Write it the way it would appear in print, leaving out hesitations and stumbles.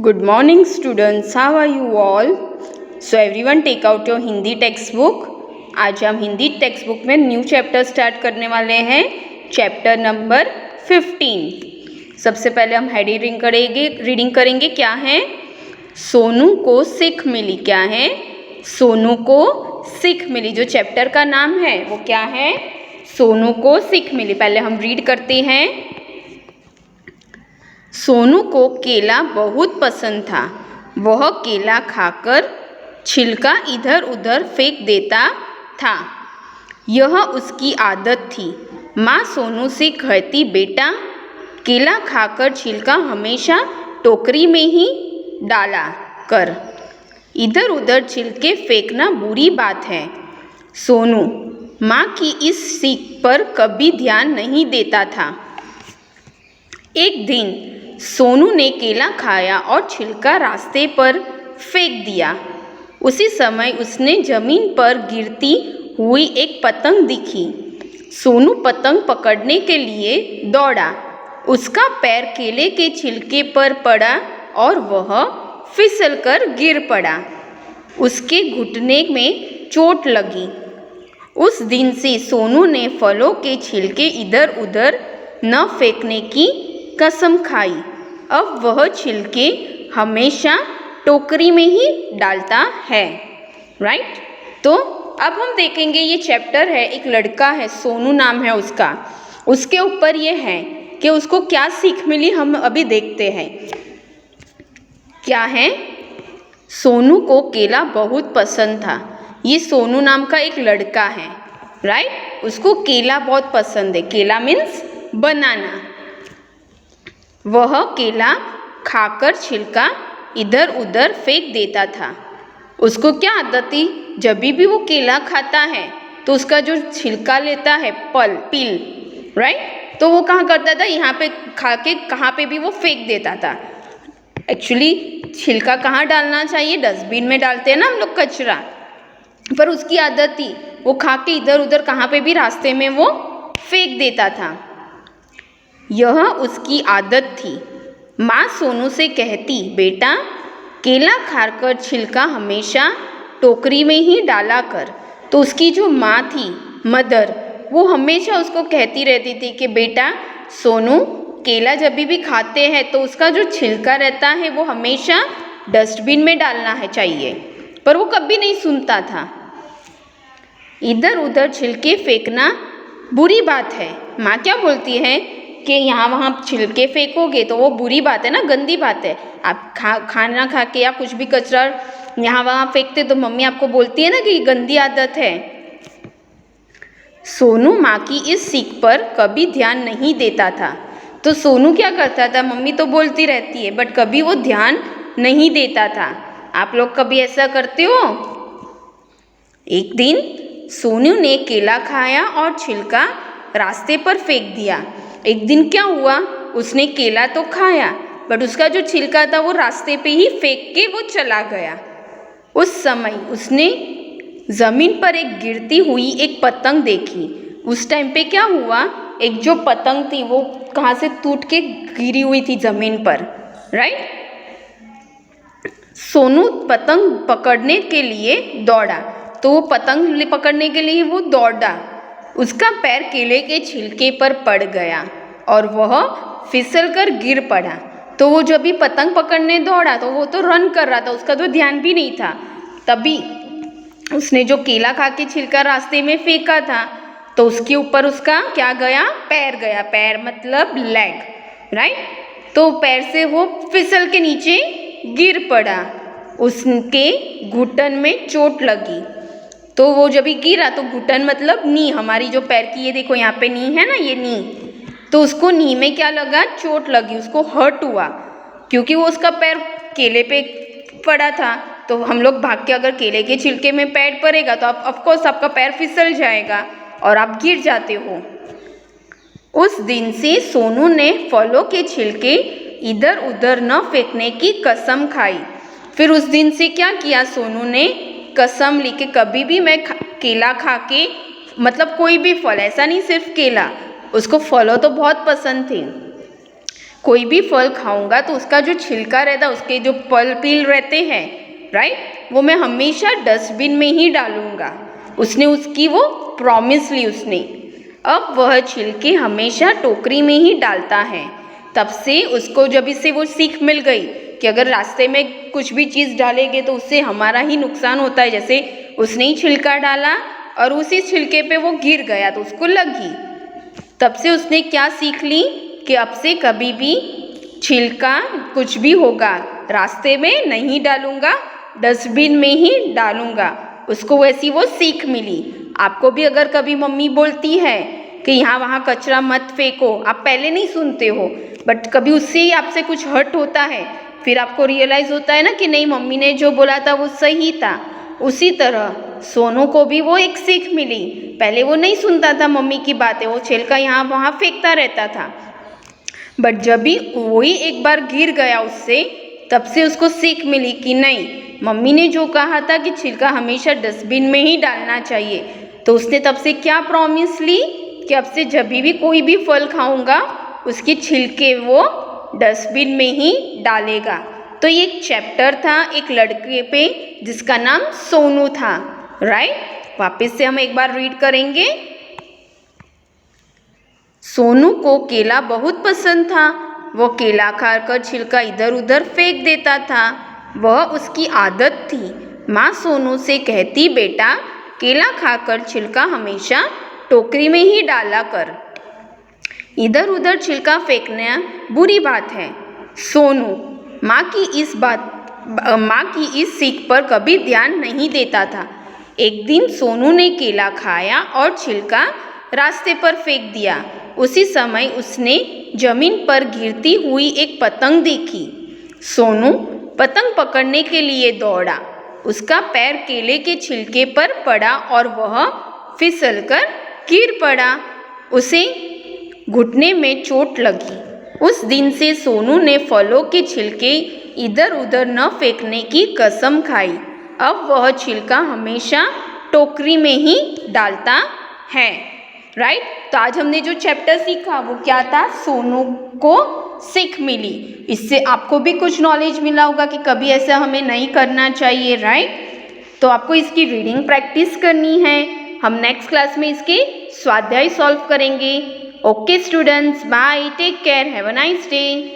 Good morning students, how are you all? So everyone take out your Hindi text book. आज हम Hindi text book में new chapter start करने वाले हैं, chapter number 15। सबसे पहले हम हेडिंग रीडिंग करेंगे। क्या है? सोनू को सीख मिली। क्या है? सोनू को सीख मिली। जो चैप्टर का नाम है वो क्या है? सोनू को सीख मिली। पहले हम रीड करते हैं। सोनू को केला बहुत पसंद था। वह केला खाकर छिलका इधर उधर फेंक देता था। यह उसकी आदत थी। माँ सोनू से कहती, बेटा केला खाकर छिलका हमेशा टोकरी में ही डाला कर। इधर उधर छिलके फेंकना बुरी बात है। सोनू माँ की इस सीख पर कभी ध्यान नहीं देता था। एक दिन सोनू ने केला खाया और छिलका रास्ते पर फेंक दिया। उसी समय उसने जमीन पर गिरती हुई एक पतंग दिखी। सोनू पतंग पकड़ने के लिए दौड़ा। उसका पैर केले के छिलके पर पड़ा और वह फिसलकर गिर पड़ा। उसके घुटने में चोट लगी। उस दिन से सोनू ने फलों के छिलके इधर उधर न फेंकने की कसम खाई। अब वह छिलके हमेशा टोकरी में ही डालता है। राइट? तो अब हम देखेंगे, ये चैप्टर है, एक लड़का है, सोनू नाम है उसका। उसके ऊपर ये है कि उसको क्या सीख मिली, हम अभी देखते हैं। क्या है? सोनू को केला बहुत पसंद था। ये सोनू नाम का एक लड़का है। राइट? उसको केला बहुत पसंद है। केला मीन्स बनाना। वह केला खाकर छिलका इधर उधर फेंक देता था। उसको क्या आदत थी? जब भी वो केला खाता है तो उसका जो छिलका लेता है, पील, राइट, तो वो कहाँ करता था? यहाँ पे खा के कहाँ पे भी वो फेंक देता था। एक्चुअली छिलका कहाँ डालना चाहिए? डस्टबिन में डालते हैं ना हम लोग कचरा, पर उसकी आदत थी वो खा के इधर उधर कहाँ पे भी रास्ते में वो फेंक देता था। यह उसकी आदत थी। माँ सोनू से कहती, बेटा केला खाकर छिलका हमेशा टोकरी में ही डाला कर। तो उसकी जो माँ थी, मदर, वो हमेशा उसको कहती रहती थी कि बेटा सोनू केला जब भी खाते हैं तो उसका जो छिलका रहता है वो हमेशा डस्टबिन में डालना है चाहिए। पर वो कभी नहीं सुनता था। इधर उधर छिलके फेंकना बुरी बात है। माँ क्या बोलती है कि यहाँ वहाँ छिलके फेंकोगे तो वो बुरी बात है ना, गंदी बात है। आप खाना खा के या कुछ भी कचरा यहाँ वहाँ फेंकते तो मम्मी आपको बोलती है ना कि गंदी आदत है। सोनू माँ की इस सीख पर कभी ध्यान नहीं देता था। तो सोनू क्या करता था? मम्मी तो बोलती रहती है बट कभी वो ध्यान नहीं देता था। आप लोग कभी ऐसा करते हो? एक दिन सोनू ने केला खाया और छिलका रास्ते पर फेंक दिया। एक दिन क्या हुआ? उसने केला तो खाया बट उसका जो छिलका था वो रास्ते पे ही फेंक के वो चला गया। उस समय उसने जमीन पर एक गिरती हुई एक पतंग देखी। उस टाइम पे क्या हुआ? एक जो पतंग थी वो कहाँ से टूट के गिरी हुई थी जमीन पर। राइट? सोनू पतंग पकड़ने के लिए दौड़ा। तो वो पतंग पकड़ने के लिए वो दौड़ा। उसका पैर केले के छिलके पर पड़ गया और वह फिसलकर गिर पड़ा। तो वो जब भी पतंग पकड़ने दौड़ा तो वो तो रन कर रहा था, उसका तो ध्यान भी नहीं था। तभी उसने जो केला खा के छिलका रास्ते में फेंका था तो उसके ऊपर उसका क्या गया? पैर गया। पैर मतलब लेग, राइट? तो पैर से वो फिसल के नीचे गिर पड़ा। उसके घुटन में चोट लगी। तो वो जब भी गिरा तो घुटन मतलब नी, हमारी जो पैर की, ये देखो यहाँ पे नी है ना, ये नी। तो उसको नी में क्या लगा? चोट लगी, उसको हर्ट हुआ। क्योंकि वो उसका पैर केले पे पड़ा था। तो हम लोग भाग के अगर केले के छिलके में पैर पड़ेगा तो ऑफकोर्स आपका पैर फिसल जाएगा और आप गिर जाते हो। उस दिन से सोनू ने फलों के छिलके इधर उधर न फेंकने की कसम खाई। फिर उस दिन से क्या किया? सोनू ने कसम ली कि कभी भी मैं केला खा के, मतलब कोई भी फल, ऐसा नहीं सिर्फ केला, उसको फलों तो बहुत पसंद थे, कोई भी फल खाऊंगा तो उसका जो छिलका रहता है, उसके जो पील रहते हैं, राइट, वो मैं हमेशा डस्टबिन में ही डालूंगा। उसने उसकी वो प्रॉमिस ली उसने। अब वह छिलके हमेशा टोकरी में ही डालता है। तब से उसको जब इससे वो सीख मिल गई कि अगर रास्ते में कुछ भी चीज़ डालेंगे तो उससे हमारा ही नुकसान होता है, जैसे उसने ही छिलका डाला और उसी छिलके पे वो गिर गया तो उसको लगी। तब से उसने क्या सीख ली कि अब से कभी भी छिलका कुछ भी होगा रास्ते में नहीं डालूंगा, डस्टबिन में ही डालूंगा। उसको वैसी वो सीख मिली। आपको भी अगर कभी मम्मी बोलती है कि यहाँ वहाँ कचरा मत फेंको, आप पहले नहीं सुनते हो, बट कभी उससे ही आपसे कुछ हर्ट होता है, फिर आपको रियलाइज़ होता है ना कि नहीं, मम्मी ने जो बोला था वो सही था। उसी तरह सोनू को भी वो एक सीख मिली। पहले वो नहीं सुनता था मम्मी की बातें, वो छिलका यहाँ वहाँ फेंकता रहता था, बट जब भी वही एक बार गिर गया उससे, तब से उसको सीख मिली कि नहीं, मम्मी ने जो कहा था कि छिलका हमेशा डस्टबिन में ही डालना चाहिए, तो उसने तब से क्या प्रॉमिस ली कि अब से जब भी कोई भी फल खाऊंगा उसके छिलके वो डस्टबिन में ही डालेगा। तो ये एक चैप्टर था एक लड़के पे जिसका नाम सोनू था, राइट। वापस से हम एक बार रीड करेंगे। सोनू को केला बहुत पसंद था। वो केला खाकर छिलका इधर उधर फेंक देता था। वह उसकी आदत थी। माँ सोनू से कहती, बेटा केला खाकर छिलका हमेशा टोकरी में ही डाला कर, इधर उधर छिलका फेंकना बुरी बात है। सोनू माँ की इस सीख पर कभी ध्यान नहीं देता था। एक दिन सोनू ने केला खाया और छिलका रास्ते पर फेंक दिया। उसी समय उसने जमीन पर गिरती हुई एक पतंग देखी। सोनू पतंग पकड़ने के लिए दौड़ा। उसका पैर केले के छिलके पर पड़ा और वह फिसलकर गिर पड़ा। उसे घुटने में चोट लगी। उस दिन से सोनू ने फलों के छिलके इधर उधर न फेंकने की कसम खाई। अब वह छिलका हमेशा टोकरी में ही डालता है, राइट। तो आज हमने जो चैप्टर सीखा वो क्या था, सोनू को सीख मिली। इससे आपको भी कुछ नॉलेज मिला होगा कि कभी ऐसा हमें नहीं करना चाहिए, राइट। तो आपको इसकी रीडिंग प्रैक्टिस करनी है। हम नेक्स्ट क्लास में इसके स्वाध्याय सॉल्व करेंगे। Okay students, bye, take care, have a nice day.